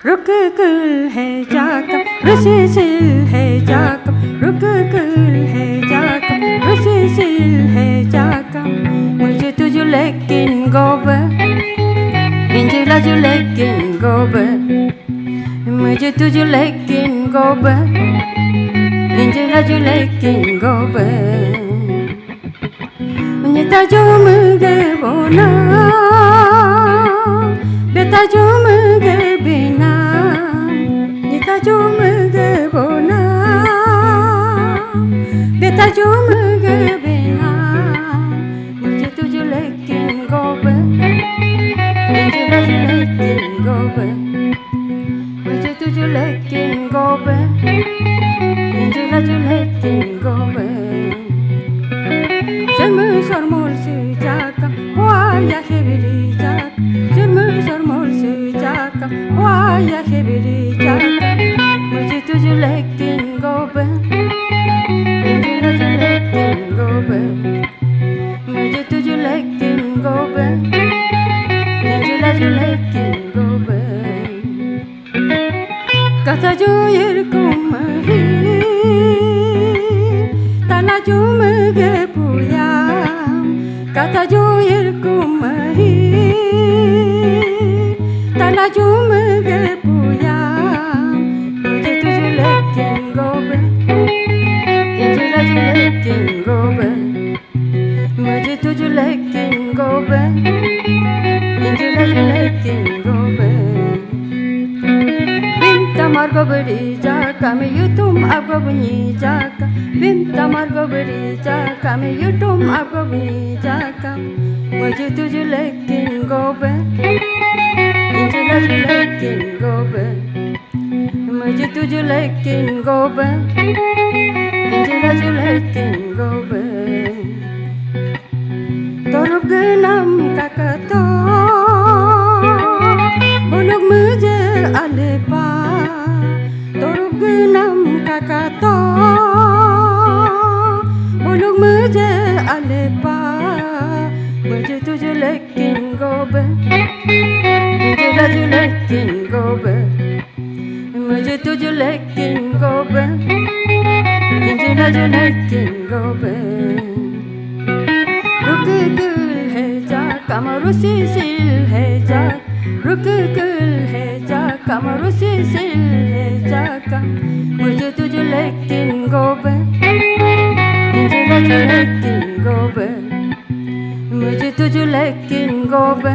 रुक कुल है जाकम रुसिसिल है जाकम रुक कुल है जाकम रुसिसिल है जाकम मुझे तुझे लेकिन गोबर इंजिला जो लेकिन गोबर मुझे तुझे लेकिन गोबर इंजिला जो लेकिन गोबर Nyata jumge bona Beta jumge bina Nyata jumge bona Beta jumge bina Mujhe tujhe lekin gobe Mujhe tujhe lekin gobe Mujhe tujhe lekin gobe Mujhe tujhe lekin gobe Je me sormol se jaka, waya hebiri jaka. Je me sormol se jaka, waya hebiri jaka. Mujhe tujhe lekin gobe, mujhe tujhe lekin gobe. Mujhe tujhe lekin gobe, mujhe tujhe lekin gobe. Kata jo yerkum hi, tana jo mege puya. Kata jo yerkum hi, tana jo mege puya. Mujhe tujhe lekin gobe, mujhe tujhe lekin gobe. Mujhe tujhe lekin gobe, mujhe tujhe lekin gobe. Tamar gobri jaka me yutum abgobni jaka bim tamar gobri jaka me yutum abgobni jaka mujhe tujhe lekin gobe mujhe tujhe lekin gobe mujhe tujhe lekin gobe mujhe tujhe lekin gobe torub ganam kakato bolok mujhe alepa kakato bolok mujhe alepa mujhe tujhe lekin gobe mujhe tujhe lekin gobe mujhe tujhe lekin gobe mujhe tujhe lekin gobe रुक कुल है जाका रुसिसिल है जाका रुक कुल है जाका रुसिसिल है जाका मुझे तुझे लेकिन गोबे मुझे तुझे लेकिन गोबे मुझे तुझे लेकिन गोबे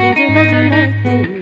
मुझे तुझे लेकिन